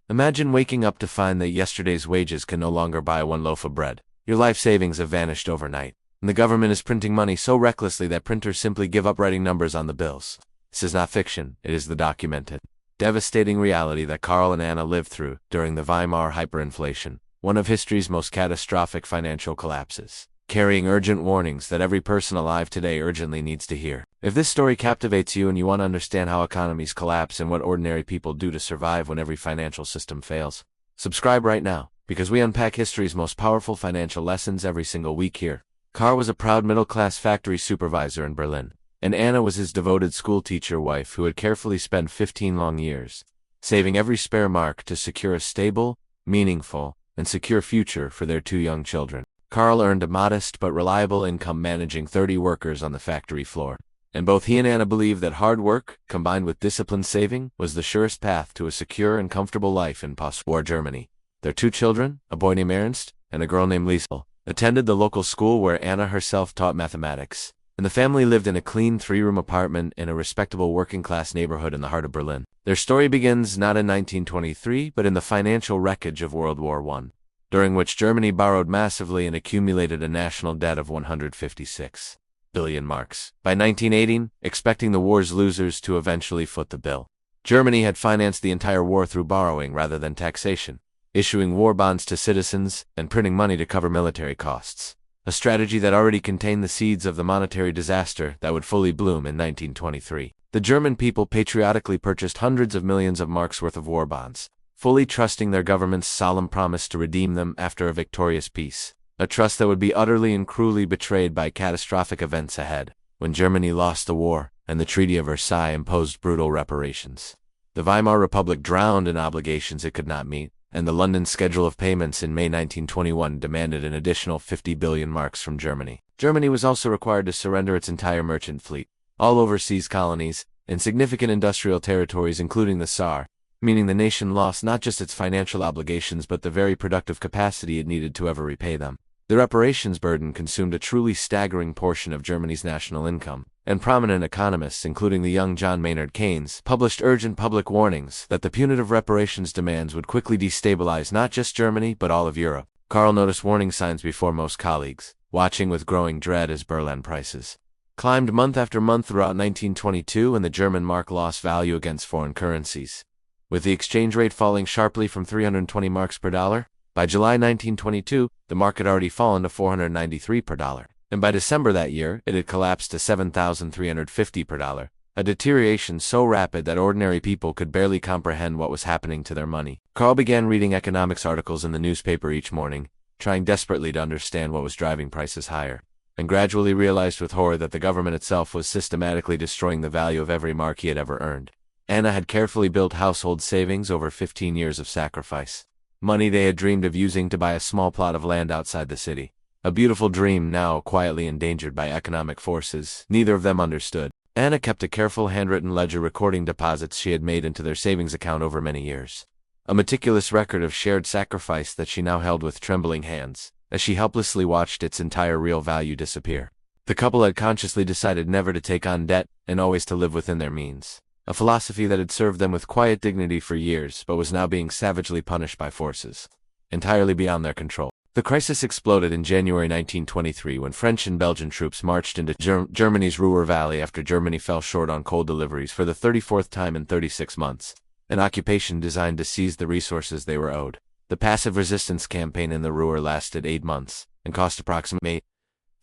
Imagine waking up to find that yesterday's wages can no longer buy one loaf of bread. Your life savings have vanished overnight, and the government is printing money so recklessly that printers simply give up writing numbers on the bills. This is not fiction, it is the documented, devastating reality that Karl and Anna lived through during the Weimar Hyperinflation, one of history's most catastrophic financial collapses, carrying urgent warnings that every person alive today urgently needs to hear. If this story captivates you and you want to understand how economies collapse and what ordinary people do to survive when every financial system fails, subscribe right now, because we unpack history's most powerful financial lessons every single week here. Karl was a proud middle-class factory supervisor in Berlin, and Anna was his devoted schoolteacher wife who had carefully spent 15 long years, saving every spare mark to secure a stable, meaningful, and secure future for their 2 young children. Karl earned a modest but reliable income managing 30 workers on the factory floor, and both he and Anna believed that hard work, combined with disciplined saving, was the surest path to a secure and comfortable life in post-war Germany. Their 2 children, a boy named Ernst and a girl named Liesel, attended the local school where Anna herself taught mathematics, and the family lived in a clean 3-room apartment in a respectable working-class neighborhood in the heart of Berlin. Their story begins not in 1923 but in the financial wreckage of World War I, during which Germany borrowed massively and accumulated a national debt of 156 billion marks. By 1918, expecting the war's losers to eventually foot the bill, Germany had financed the entire war through borrowing rather than taxation, issuing war bonds to citizens and printing money to cover military costs, a strategy that already contained the seeds of the monetary disaster that would fully bloom in 1923. The German people patriotically purchased hundreds of millions of marks worth of war bonds, fully trusting their government's solemn promise to redeem them after a victorious peace, a trust that would be utterly and cruelly betrayed by catastrophic events ahead, when Germany lost the war and the Treaty of Versailles imposed brutal reparations. The Weimar Republic drowned in obligations it could not meet, and the London schedule of payments in May 1921 demanded an additional 50 billion marks from Germany. Germany was also required to surrender its entire merchant fleet, all overseas colonies, and significant industrial territories including the Saar, meaning the nation lost not just its financial obligations but the very productive capacity it needed to ever repay them. The reparations burden consumed a truly staggering portion of Germany's national income, and prominent economists, including the young John Maynard Keynes, published urgent public warnings that the punitive reparations demands would quickly destabilize not just Germany but all of Europe. Karl noticed warning signs before most colleagues, watching with growing dread as Berlin prices climbed month after month throughout 1922 and the German mark lost value against foreign currencies, with the exchange rate falling sharply from 320 marks per dollar. By July 1922, the mark had already fallen to 493 per dollar, and by December that year, it had collapsed to 7,350 per dollar, a deterioration so rapid that ordinary people could barely comprehend what was happening to their money. Karl began reading economics articles in the newspaper each morning, trying desperately to understand what was driving prices higher, and gradually realized with horror that the government itself was systematically destroying the value of every mark he had ever earned. Anna had carefully built household savings over 15 years of sacrifice, money they had dreamed of using to buy a small plot of land outside the city. A beautiful dream now quietly endangered by economic forces neither of them understood. Anna kept a careful handwritten ledger recording deposits she had made into their savings account over many years, a meticulous record of shared sacrifice that she now held with trembling hands, as she helplessly watched its entire real value disappear. The couple had consciously decided never to take on debt and always to live within their means, a philosophy that had served them with quiet dignity for years but was now being savagely punished by forces entirely beyond their control. The crisis exploded in January 1923 when French and Belgian troops marched into Germany's Ruhr Valley after Germany fell short on coal deliveries for the 34th time in 36 months, an occupation designed to seize the resources they were owed. The passive resistance campaign in the Ruhr lasted 8 months and cost approximately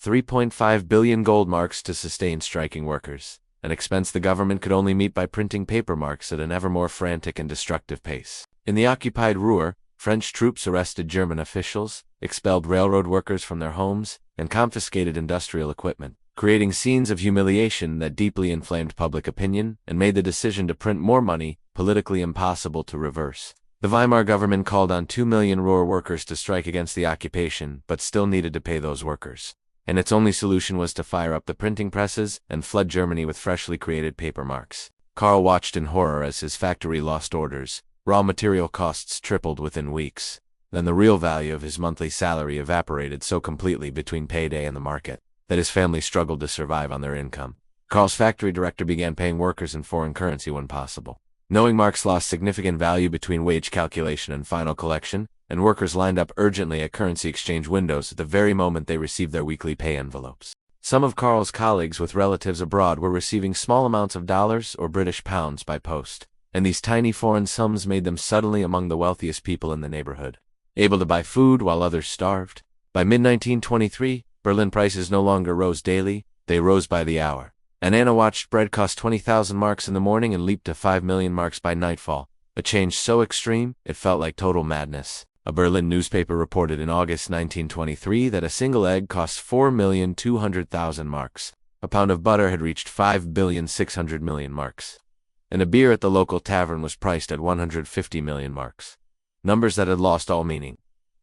3.5 billion gold marks to sustain striking workers, an expense the government could only meet by printing paper marks at an ever more frantic and destructive pace. In the occupied Ruhr, French troops arrested German officials, expelled railroad workers from their homes, and confiscated industrial equipment, creating scenes of humiliation that deeply inflamed public opinion and made the decision to print more money politically impossible to reverse. The Weimar government called on 2 million Ruhr workers to strike against the occupation but still needed to pay those workers, and its only solution was to fire up the printing presses and flood Germany with freshly created paper marks. Karl watched in horror as his factory lost orders, raw material costs tripled within weeks, then the real value of his monthly salary evaporated so completely between payday and the market that his family struggled to survive on their income. Karl's factory director began paying workers in foreign currency when possible, Knowing marks lost significant value between wage calculation and final collection, and workers lined up urgently at currency exchange windows at the very moment they received their weekly pay envelopes. Some of Karl's colleagues with relatives abroad were receiving small amounts of dollars or British pounds by post, and these tiny foreign sums made them suddenly among the wealthiest people in the neighborhood, able to buy food while others starved. By mid-1923, Berlin prices no longer rose daily, they rose by the hour. And Anna watched bread cost 20,000 marks in the morning and leap to 5 million marks by nightfall, a change so extreme it felt like total madness. A Berlin newspaper reported in August 1923 that a single egg cost 4,200,000 marks, a pound of butter had reached 5,600,000,000 marks, and a beer at the local tavern was priced at 150 million marks. Numbers that had lost all meaning.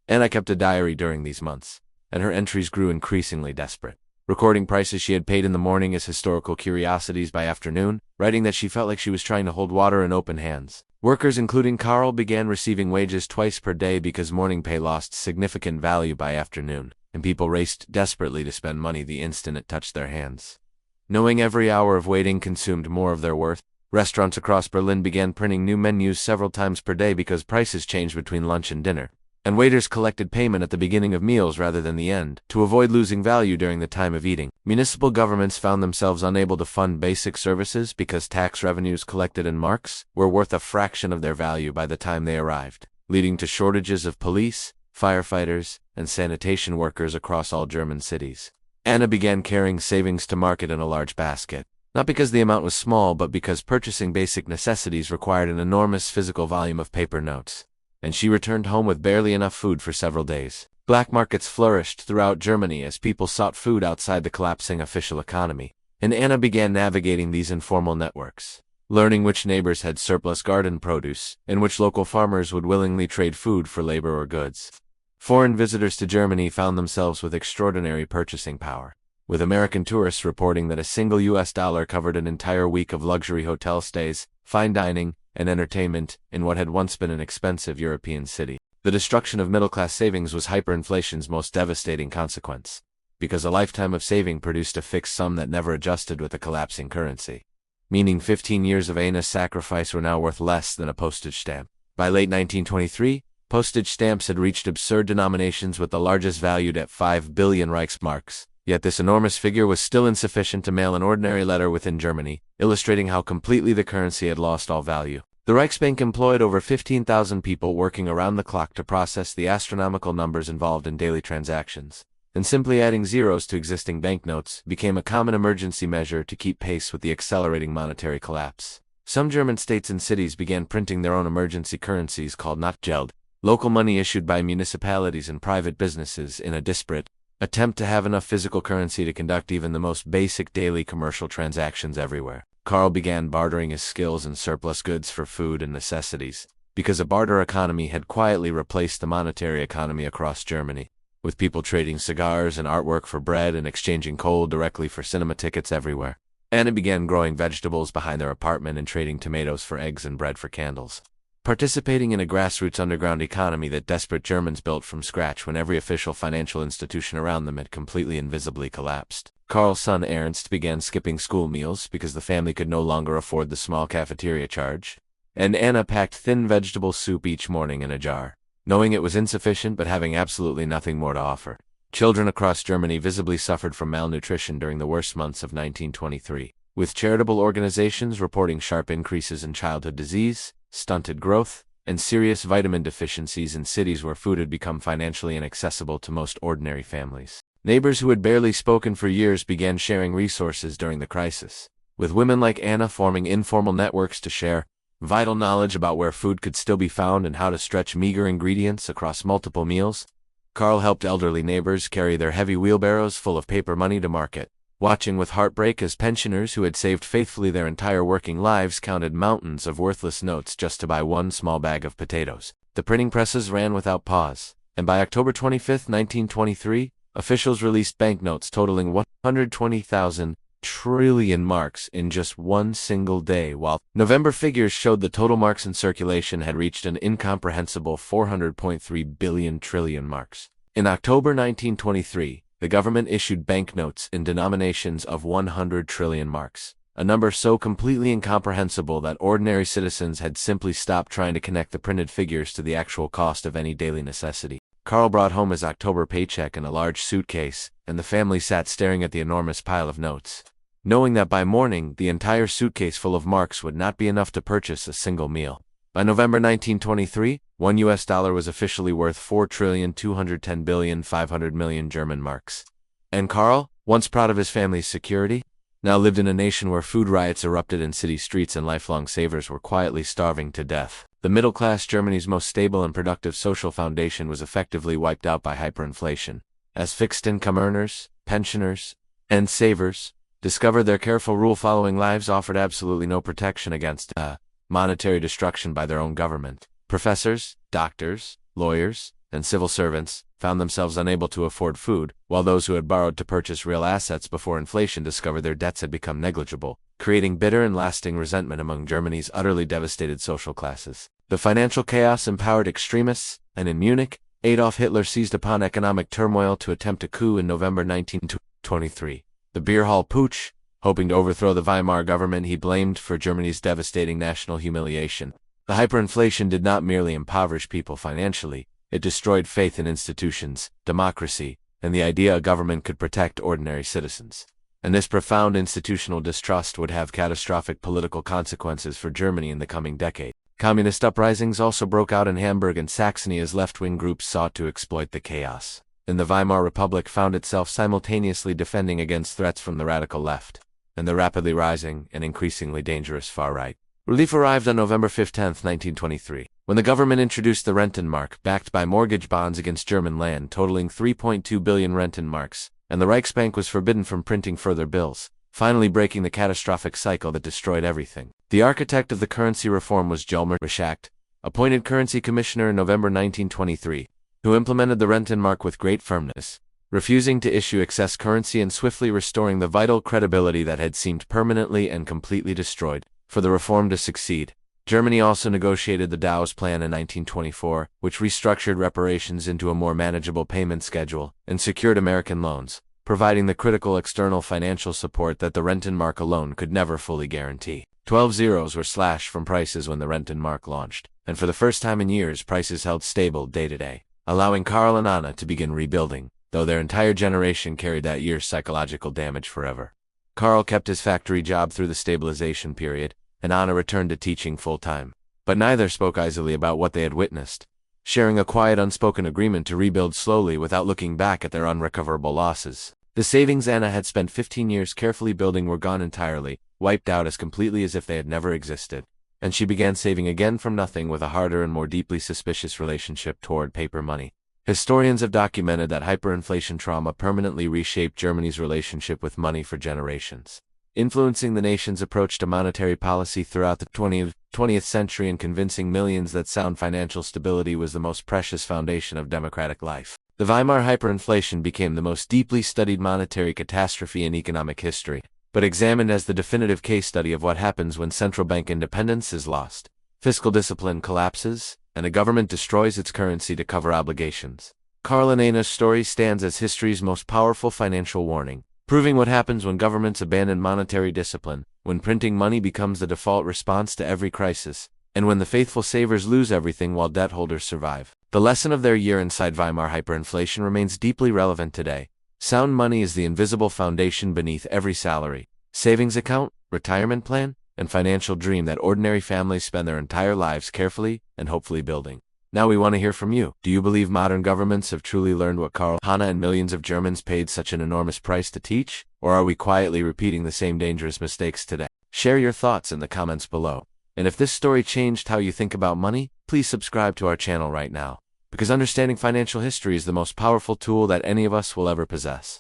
Anna kept a diary during these months, and her entries grew increasingly desperate, recording prices she had paid in the morning as historical curiosities by afternoon, writing that she felt like she was trying to hold water in open hands. Workers, including Karl, began receiving wages twice per day because morning pay lost significant value by afternoon, and people raced desperately to spend money the instant it touched their hands. Knowing every hour of waiting consumed more of their worth, restaurants across Berlin began printing new menus several times per day because prices changed between lunch and dinner, and waiters collected payment at the beginning of meals rather than the end, to avoid losing value during the time of eating. Municipal governments found themselves unable to fund basic services because tax revenues collected in marks were worth a fraction of their value by the time they arrived, leading to shortages of police, firefighters, and sanitation workers across all German cities. Anna began carrying savings to market in a large basket, not because the amount was small but because purchasing basic necessities required an enormous physical volume of paper notes, and she returned home with barely enough food for several days. Black markets flourished throughout Germany as people sought food outside the collapsing official economy, and Anna began navigating these informal networks, learning which neighbors had surplus garden produce and which local farmers would willingly trade food for labor or goods. Foreign visitors to Germany found themselves with extraordinary purchasing power, with American tourists reporting that a single US dollar covered an entire week of luxury hotel stays, fine dining, and entertainment in what had once been an expensive European city. The destruction of middle-class savings was hyperinflation's most devastating consequence, because a lifetime of saving produced a fixed sum that never adjusted with a collapsing currency, meaning 15 years of Anna's sacrifice were now worth less than a postage stamp. By late 1923, postage stamps had reached absurd denominations, with the largest valued at 5 billion Reichsmarks. Yet this enormous figure was still insufficient to mail an ordinary letter within Germany, illustrating how completely the currency had lost all value. The Reichsbank employed over 15,000 people working around the clock to process the astronomical numbers involved in daily transactions, and simply adding zeros to existing banknotes became a common emergency measure to keep pace with the accelerating monetary collapse. Some German states and cities began printing their own emergency currencies called Notgeld, local money issued by municipalities and private businesses in a disparate attempt to have enough physical currency to conduct even the most basic daily commercial transactions everywhere. Karl began bartering his skills and surplus goods for food and necessities, because a barter economy had quietly replaced the monetary economy across Germany, with people trading cigars and artwork for bread and exchanging coal directly for cinema tickets everywhere. Anna began growing vegetables behind their apartment and trading tomatoes for eggs and bread for candles, participating in a grassroots underground economy that desperate Germans built from scratch when every official financial institution around them had completely and visibly collapsed. Karl's son Ernst began skipping school meals because the family could no longer afford the small cafeteria charge, and Anna packed thin vegetable soup each morning in a jar, knowing it was insufficient but having absolutely nothing more to offer. Children across Germany visibly suffered from malnutrition during the worst months of 1923, with charitable organizations reporting sharp increases in childhood disease, stunted growth, and serious vitamin deficiencies in cities where food had become financially inaccessible to most ordinary families. Neighbors who had barely spoken for years began sharing resources during the crisis, with women like Anna forming informal networks to share vital knowledge about where food could still be found and how to stretch meager ingredients across multiple meals. Karl helped elderly neighbors carry their heavy wheelbarrows full of paper money to market, watching with heartbreak as pensioners who had saved faithfully their entire working lives counted mountains of worthless notes just to buy one small bag of potatoes. The printing presses ran without pause, and by October 25, 1923, officials released banknotes totaling 120,000 trillion marks in just one single day, while November figures showed the total marks in circulation had reached an incomprehensible 400.3 billion trillion marks. In October 1923, the government issued banknotes in denominations of 100 trillion marks, a number so completely incomprehensible that ordinary citizens had simply stopped trying to connect the printed figures to the actual cost of any daily necessity. Karl brought home his October paycheck in a large suitcase, and the family sat staring at the enormous pile of notes, knowing that by morning the entire suitcase full of marks would not be enough to purchase a single meal. By November 1923, $1 was officially worth 4,210,500,000,000 German marks. And Karl, once proud of his family's security, now lived in a nation where food riots erupted in city streets and lifelong savers were quietly starving to death. The middle class, Germany's most stable and productive social foundation, was effectively wiped out by hyperinflation, as fixed-income earners, pensioners, and savers discovered their careful rule-following lives offered absolutely no protection against monetary destruction by their own government. Professors, doctors, lawyers, and civil servants found themselves unable to afford food, while those who had borrowed to purchase real assets before inflation discovered their debts had become negligible, creating bitter and lasting resentment among Germany's utterly devastated social classes. The financial chaos empowered extremists, and in Munich, Adolf Hitler seized upon economic turmoil to attempt a coup in November 1923. The beer hall putsch, hoping to overthrow the Weimar government he blamed for Germany's devastating national humiliation. The hyperinflation did not merely impoverish people financially, it destroyed faith in institutions, democracy, and the idea a government could protect ordinary citizens. And this profound institutional distrust would have catastrophic political consequences for Germany in the coming decade. Communist uprisings also broke out in Hamburg and Saxony as left-wing groups sought to exploit the chaos. And the Weimar Republic found itself simultaneously defending against threats from the radical left and the rapidly rising and increasingly dangerous far right. Relief arrived on November 15, 1923, when the government introduced the Rentenmark, backed by mortgage bonds against German land totaling 3.2 billion Rentenmarks, and the Reichsbank was forbidden from printing further bills, finally breaking the catastrophic cycle that destroyed everything. The architect of the currency reform was Hjalmar Schacht, appointed currency commissioner in November 1923, who implemented the Rentenmark with great firmness, refusing to issue excess currency and swiftly restoring the vital credibility that had seemed permanently and completely destroyed. For the reform to succeed, Germany also negotiated the Dawes Plan in 1924, which restructured reparations into a more manageable payment schedule and secured American loans, providing the critical external financial support that the Rentenmark alone could never fully guarantee. 12 zeros were slashed from prices when the Rentenmark launched, and for the first time in years prices held stable day to day, allowing Karl and Anna to begin rebuilding, though their entire generation carried that year's psychological damage forever. Karl kept his factory job through the stabilization period, and Anna returned to teaching full-time. But neither spoke easily about what they had witnessed, sharing a quiet unspoken agreement to rebuild slowly without looking back at their unrecoverable losses. The savings Anna had spent 15 years carefully building were gone entirely, wiped out as completely as if they had never existed, and she began saving again from nothing with a harder and more deeply suspicious relationship toward paper money. Historians have documented that hyperinflation trauma permanently reshaped Germany's relationship with money for generations, influencing the nation's approach to monetary policy throughout the 20th century and convincing millions that sound financial stability was the most precious foundation of democratic life. The Weimar hyperinflation became the most deeply studied monetary catastrophe in economic history, but examined as the definitive case study of what happens when central bank independence is lost, fiscal discipline collapses, and a government destroys its currency to cover obligations. Karl and Anna's story stands as history's most powerful financial warning, proving what happens when governments abandon monetary discipline, when printing money becomes the default response to every crisis, and when the faithful savers lose everything while debt holders survive. The lesson of their year inside Weimar hyperinflation remains deeply relevant today. Sound money is the invisible foundation beneath every salary, savings account, retirement plan, and financial dream that ordinary families spend their entire lives carefully and hopefully building. Now we want to hear from you. Do you believe modern governments have truly learned what Karl, Anna, and millions of Germans paid such an enormous price to teach? Or are we quietly repeating the same dangerous mistakes today? Share your thoughts in the comments below. And if this story changed how you think about money, please subscribe to our channel right now, because understanding financial history is the most powerful tool that any of us will ever possess.